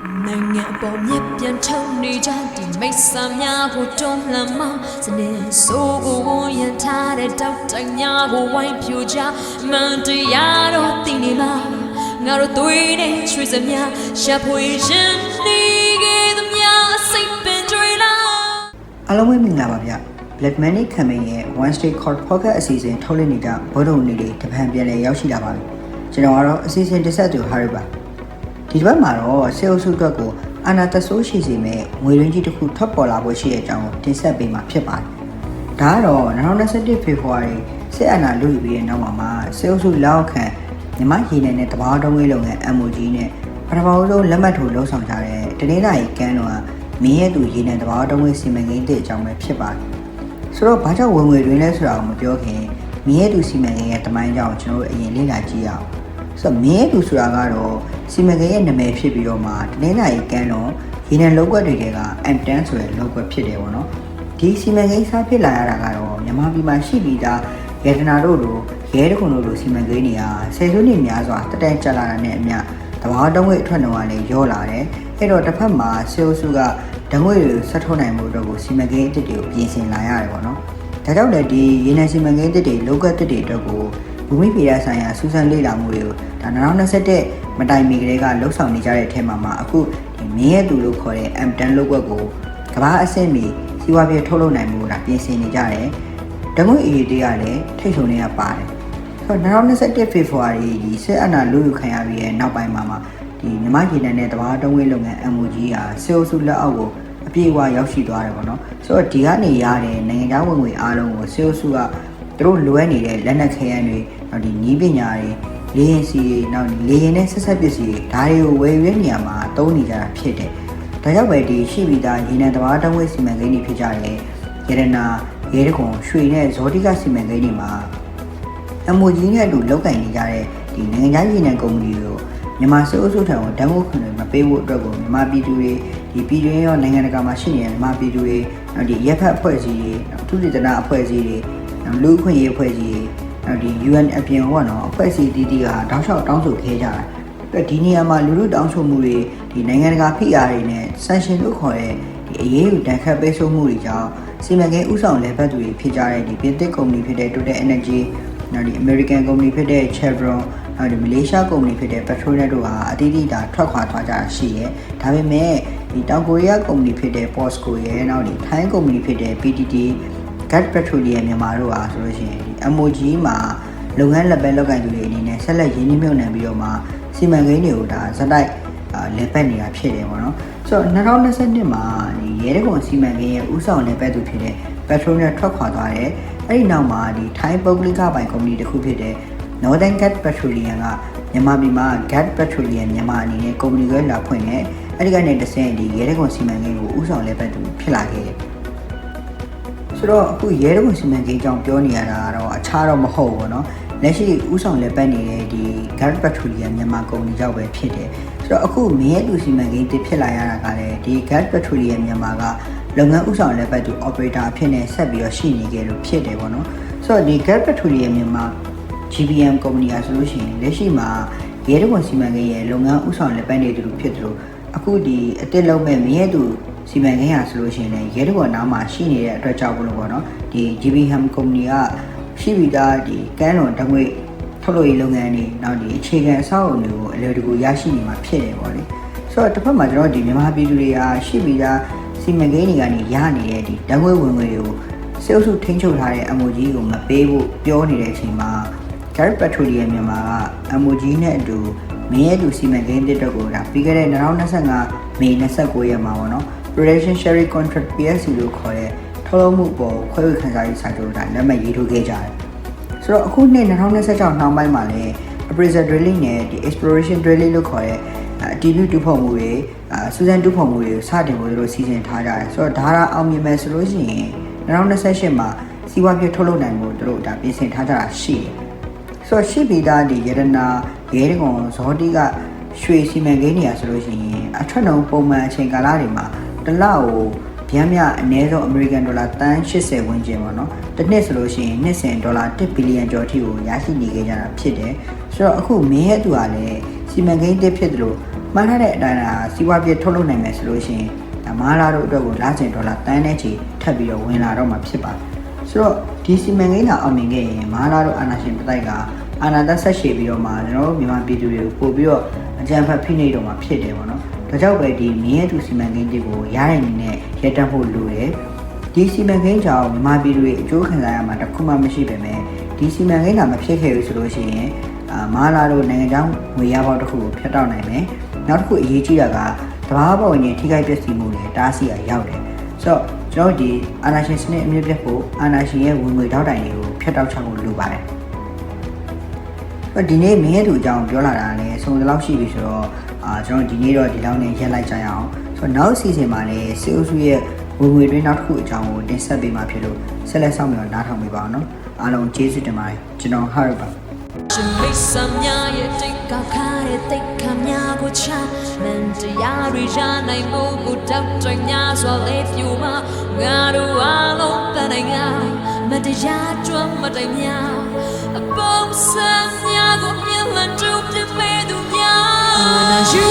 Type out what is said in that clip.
နိုင်ငံပေါ်မြစ်ပြန်ထုံနေကြဒီမိတ်ဆာများကိုတွန်းလှန်မစနေဆိုးကိုဝန်ရထားတဲ့တောက်တိုင်များကိုဝိုင်းပြူကြမှန်တရားတော့တည်နေမှာငါတို့သွေးနဲ့ရွှေစမြရှာဖွေရှင်နေခဲ့သမျှစိတ်ပင်တွေလားအားလုံးပဲမင်္ဂလာပါဗျ Black Money Campaign ရဲ့ One State Court Pocket အစီအစဉ်ထုတ်လွှင့်နေကြဘောလုံးနေတွေတပံပြန်လည်ရောက်ရှိလာပါပြီကျွန်တော်ကတော့အစီအစဉ်တစ်ဆက်သူဟာရီပါဒီတစ်ပတ်မှာတော့ဆေးအုပ်စုအတွက်ကိုအာနာတဆိုးရှိစေမဲ့ငွေရင်းကြီးတစ်ခုထွက်ပေါ်လာဖို့ရှိတဲ့အကြောင်းကိုတင်ဆက်ပေးမှာဖြစ်ပါတယ်ဒါကတော့2021ဖေဖော်ဝါရီစစ်အာဏာလုယူပြီးတဲ့နောက်မှာဆေးအုပ်စုလောက်ခံမြမရေနယ်နဲ့တဘာတုံးဝေးလုပ်ငန်း MOG နဲ့ပထမဆုံးလက်မှတ်ထိုးလှုပ်ဆောင်ကြတဲ့တနင်္လာရီကန်းတော်ကမင်းရဲ့သူရေနယ်တဘာတုံးဝေးစီမံကိန်းတဲ့အကြောင်းပဲဖြစ်ပါတယ်ဆိုတော့ဘာကြောင့်ဝင်ငွေတွင်လဲဆိုတာကိုမပြောခင်မင်းရဲ့သူစီမံကိန်းရဲ့တမိုင်းကြောင့်ကျွန်တော်တို့အရင်လေ့လာကြည့်အောင်ဆိုတော့မင်းရဲ့သူဆိုတာကတော့စီမံကိန်းရဲ့နာမည်ဖြစ်ပြီးတော့မှတနင်္လာရီကန်းတော်ရေနယ်လောက်ကွက်တွေက M10 ဆိုတဲ့လောက်ကွက်ဖြစ်တယ်ပေါ့နော်ဒီစီမံကိန်းစားဖြစ်လာရတာကတော့မြန်မာပြည်မှာရှိပြီးသားရေဒနာတို့လိုရဲတခွန်တို့လိုစီမံကိန်းတွေကဆယ်စုနှစ်များစွာတက်တက်ကြလာတာနဲ့အမျှတဘာတုံးဝေးအထွက်နှုန်းကလည်းရောလာတယ်အဲ့တော့တစ်ဖက်မှာဆေးအုပ်စုကဓာတ်ငွေတွေဆက်ထုတ်နိုင်မှုအတွက်ကိုစီမံကိန်းအသစ်တွေကိုပြင်ဆင်လာရတယ်ပေါ့နော်ဒါကြောင့်လည်းဒီရေနံစီမံကိန်းအသစ်တွေလောက်ကသစ်တွေအတွက်ကိုဘူမိဗေဒဆိုင်ရာစူးစမ်းလေ့လာမှုတွေကိုဒါ2021မတိုင်မီကလေးကလှုပ်ဆောင်နေကြတဲ့အထက်မှာအခုဒီမင်းရဲ့သူလို့ခေါ်တဲ့ M10 လောက်ကွက်ကိုကမ္ဘာအဆင့်မီစီးပွားရေးထုတ်လုပ်နိုင်မှုဒါပြင်ဆင်နေကြတယ်ဓာတ်ငွေအရေးတွေကလည်းထိတ်ဆုံနေတာပါတယ်ဆိုတော့2021ဖေဖော်ဝါရီဒီစစ်အာဏာလုယူခံရပြီးတဲ့နောက်ပိုင်းမှာဒီမြမရေနံနဲ့တဘာတုံးဝေးလုပ်ငန်း MOG ဟာစေအုပ်စုလက်အောက်ကိုအပြည့်အဝရောက်ရှိသွားတယ်ပေါ့နော်ဆိုတော့ဒီကနေရတဲ့နိုင်ငံခြားဝင်ငွေအားလုံးကိုစေအုပ်စုကသူတို့လိုအပ်နေတဲ့လက်နက်ခဲယမ်းတွေနောက်ဒီနည်းပညာတွေလေယာဉ်စီတွေနောက်လေယာဉ်နဲ့ဆက်ဆက်ပစ္စည်းတွေဒါတွေကိုဝယ်ယူတဲ့နေရာမှာသုံးနေကြတာဖြစ်တယ်ဒါကြောင့်ပဲဒီရှိပြီးသားရေနံတဘာတုံးဝေးစီမံကိန်းတွေဖြစ်ကြတယ်ရတနာရဲတခွန်ရွှေနဲ့ဇောတိကစီမံကိန်းတွေမှာ MOG နဲ့အတူလောက်ကင်နေကြတဲ့ဒီနိုင်ငံခြားရေနံကုမ္ပဏီတွေကိုမြန်မာစစ်အုပ်စုထံကိုဓာတ်ငွေခွန်တွေမပေးဖို့အတွက်ကိုမြန်မာပြည်သူတွေဒီပြည်တွင်းရောနိုင်ငံတကာမှာရှိနေတဲ့မြန်မာပြည်သူတွေနောက်ဒီရပ်ဖက်အဖွဲ့အစည်းတွေနောက်သူတည်တနာအဖွဲ့အစည်းတွေနောက်လူ့အခွင့်အရေးအဖွဲ့အစည်းတွေနောက်ဒီ UN အပြင်ဟောနော်အဖွဲ့အစည်းတီးတီးကတောက်လျှောက်တောင်းဆိုခဲ့ကြတာအဲ့ဒီနေရာမှာလူလူတောင်းဆိုမှုတွေဒီနိုင်ငံတကာဖိအားတွေနဲ့ sanction လို့ခေါ်တဲ့ဒီအရေးယူတန်ခတ်ပိတ်ဆို့မှုတွေကြောင့်စီမံကိန်းဥဆောင်လည်ပတ်သူတွေဖြစ်ကြတဲ့ဒီပြင်သစ်ကုမ္ပဏီဖြစ်တဲ့ Total Energy နောက်ဒီ American ကုမ္ပဏီဖြစ်တဲ့ Chevron နောက်ဒီ Malaysia ကုမ္ပဏီဖြစ်တဲ့ Petronet တို့ဟာအတိအကျထွက်ခွာသွားကြတာရှိရဲဒါပေမဲ့ဒီတောင်ကိုရီးယားကုမ္ပဏီဖြစ်တဲ့ POSCO ရဲ့နောက်ဒီထိုင်းကုမ္ပဏီဖြစ်တဲ့ PTT Gas Petroleum မြန်မာတို့ဟာဆိုလို့ရှိရင်ဒီ MOG မှာလုပ်ငန်းလက်ပဲလုပ်ကိုင်သူတွေအနေနဲ့ဆက်လက်ရင်းနှီးမြှုပ်နှံပြီးတော့မှစီမံကိန်းတွေကိုဒါဇက်တိုက်လည်ပတ်နေတာဖြစ်တယ်ပေါ့နော်ဆိုတော့2022မှာဒီရဲတကွန်စီမံကိန်းရဲ့ဥဆောင်လည်ပတ်သူဖြစ်တဲ့ Petronet ထွက်ခွာသွားတယ်အဲ့ဒီနောက်မှာဒီထိုင်းပုဂ္ဂလိကပိုင်ကုမ္ပဏီတစ်ခုဖြစ်တဲ့ Northern Gas Petroleum ကမြန်မာပြည်မှာ Gas Petroleum မြန်မာအနေနဲ့ကုမ္ပဏီတွေလာဖွင့်တယ်အဲ့ဒီကနေတဆင့်ဒီရဲတကွန်စီမံကိန်းကိုဥဆောင်လည်ပတ်သူဖြစ်လာခဲ့တယ်ဆိုတော့အခုရဲတကွန်စီမံကိန်းကြောင့်ပြောနေရတာကတော့အခြားတော့မဟုတ်ဘူးเนาะလက်ရှိဥဆောင်လည်ပတ်နေတဲ့ဒီ Gas Petroleum မြန်မာကုမ္ပဏီကြောင့်ပဲဖြစ်တယ်ဆိုတော့အခုမင်းရဲ့သူစီမံကိန်းတစ်ဖြစ်လာရတာကလည်းဒီ Gas Petroleum မြန်မာကလုပ်ငန်းဥဆောင်လည်ပတ်သူ operator အဖြစ်နဲ့ဆက်ပြီးတော့ရှိနေကြလို့ဖြစ်တယ်ပေါ့နော်ဆိုတော့ဒီ Gas Petroleum မြန်မာ GBM ကုမ္ပဏီအားဆိုလို့ရှိရင်လက်ရှိမှာရဲတဝန်စီမံကိန်းရဲ့လုပ်ငန်းဥဆောင်လည်ပတ်နေသူဖြစ်တယ်လို့အခုဒီအတစ်လုံးမဲ့မင်းရဲ့သူစီမံကိန်းအားဆိုလို့ရှိရင်လည်းရဲတဝန်နားမှာရှိနေတဲ့အတွက်ကြောင့်ဘလို့ပေါ့နော်ဒီ GBM ကုမ္ပဏီကရှိပြီးသားဒီကမ်းလွန်ဓာတ်ငွေထုတ်လုပ်ရေးလုပ်ငန်းတွေနောက်ဒီအခြေခံအဆောက်အအုံတွေကိုအလွယ်တကူရရှိနေမှာဖြစ်တယ်ပေါ့လေဆိုတော့တစ်ဖက်မှာကျွန်တော်ဒီမြန်မာပြည်သူတွေကရှိပြီးသားစီမံကိန်းတွေကနေရနေတဲ့ဒီဓာတ်ငွေဝင်ငွေတွေကိုစေအုပ်စုထိန်းချုပ်ထားတဲ့ MOG ကိုမပေးဖို့ပြောနေတဲ့အချိန်မှာ Gas Petroleum မြန်မာက MOG နဲ့အတူမင်းရဲ့သူစီမံကိန်းတစ်တော့ကိုဒါပြီးခဲ့တဲ့2025မေ29ရက်မှာပေါ့နော် Production Sharing Contract PSC လို့ခေါ်တဲ့ထုတ်လုပ်မှုပေါ်ခွဲဝေခန်းစားရေးစာချုပ်ဒါလက်မှတ်ရေးထိုးခဲ့ကြတယ်ဆိုတော့အခုနှစ်2026နောက်ပိုင်းမှာလည်း Appraisal Drilling နဲ့ဒီ Exploration Drilling လို့ခေါ်တဲ့အတည်ပြုတူးဖော်မှုတွေစူးစမ်းတူးဖော်မှုတွေကိုစတင်ဖို့တို့စီစဉ်ထားကြတယ်ဆိုတော့ဒါကအောင်မြင်မယ်ဆိုလို့ရှိရင်2028မှာစီးပွားရေးထုတ်လုပ်နိုင်ဖို့တို့ဒါပြင်ဆင်ထားကြတာရှိတယ်ဆိုတော့ရှိပြီးသားဒီရတနာရဲတကွန်ဇောတိကရွှေစီမံကိန်းတွေဆိုလို့ရှိရင်အထွက်နှုန်းပုံမှန်အချိန်ကာလတွေမှာတစ်လကိုဗျမ်းမြအနည်းဆုံးအမေရိကန်ဒေါ်လာတန်း80ဝန်းကျင်ပေါ့နော်တစ်နှစ်ဆိုလို့ရှိရင်နှစ်စဉ်ဒေါ်လာ1ဘီလီယံကျော်ထိကိုရရှိနေကြတာဖြစ်တယ်ဆိုတော့အခုမင်းရဲ့သူကလည်းစီမံကိန်းတစ်ဖြစ်တယ်လို့ မှန်တဲ့အတိုင်းစီးပွားဖြစ်ထုတ်လုပ်နိုင်မယ်ဆိုလို့ရှိရင်မာလာတို့အတွက်ကိုလာကျင်ဒေါ်လာတန်းနဲ့ချီထပ်ပြီးတော့ဝင်လာတော့မှာဖြစ်ပါတယ်ဆိုတော့ဒီစီမံကိန်းသာအောင်မြင်ခဲ့ရင်မာလာတို့အာဏာရှင်တတိုက်ကအာဏာသက်ဆက်ရှည်ပြီးတော့မှကျွန်တော်တို့မြန်မာပြည်သူတွေကိုပို့ပြီးတော့အကြံဖတ်ဖိနှိပ်တော့မှာဖြစ်တယ်ပေါ့နော်ဒါကြောင့်ပဲဒီမြင်းရဲသူစီမံကိန်းတွေကိုရတဲ့အနေနဲ့ရတက်ဖို့လိုတယ်ဒီစီမံကိန်းကြောင့်မြန်မာပြည်သူတွေအကျိုးခံစားရမှာတခုမှမရှိပေမဲ့ဒီစီမံကိန်းကမဖြစ်ခဲ့ဘူးဆိုလို့ရှိရင်မာလာတို့နိုင်ငံခြားငွေရပေါက်တစ်ခုကိုဖျက်တောက်နိုင်မယ်နောက်တစ်ခုအရေးကြီးတာကတဘာပေါ်ရင်ထိခိုက်ပျက်စီးမှုတွေတားဆီးရရောက်တယ်ဆိုတော့ကျွန်တော်ဒီအာဏာရှင်စနစ်အမြင့်ပြတ်ဖို့အာဏာရှင်ရဲ့ဝင်ငွေထောက်တိုင်တွေကိုဖျက်တောက်ချဖို့လိုပါတယ်ဒီနေ့မင်းရဲ့သူအကြောင်းပြောလာတာလည်းစုံစလောက်ရှိပြီဆိုတော့ကျွန်တော်ဒီနေ့တော့ဒီလောက်နဲ့ရက်လိုက်ကြရအောင်ဆိုတော့နောက်စီစဉ်မှာလည်းစေအုပ်စုရဲ့ဝင်ငွေတွင်းနောက်တစ်ခုအကြောင်းကိုတင်ဆက်ပေးမှာဖြစ်လို့ဆက်လက်ဆောင်ပြီးတော့နားထောင်ပေးပါအောင်နော်အားလုံးကျေးဇူးတင်ပါတယ်ကျွန်တော်ဟာရပါရှင်မိတ်ဆာများရဲ့တိတ်ကောက်ခါတဲ့တိတ်ခါများကိုချမန်တရားတွေရနိုင်ဖို့ကိုတောက်တများစွာလေးပြူမှာငါတို့အားလုံးတန်နိုင်ငါမတရားကြွမတိုင်များအပေါင်းစံများကိုမြင်မှန်တူပြပေသူများ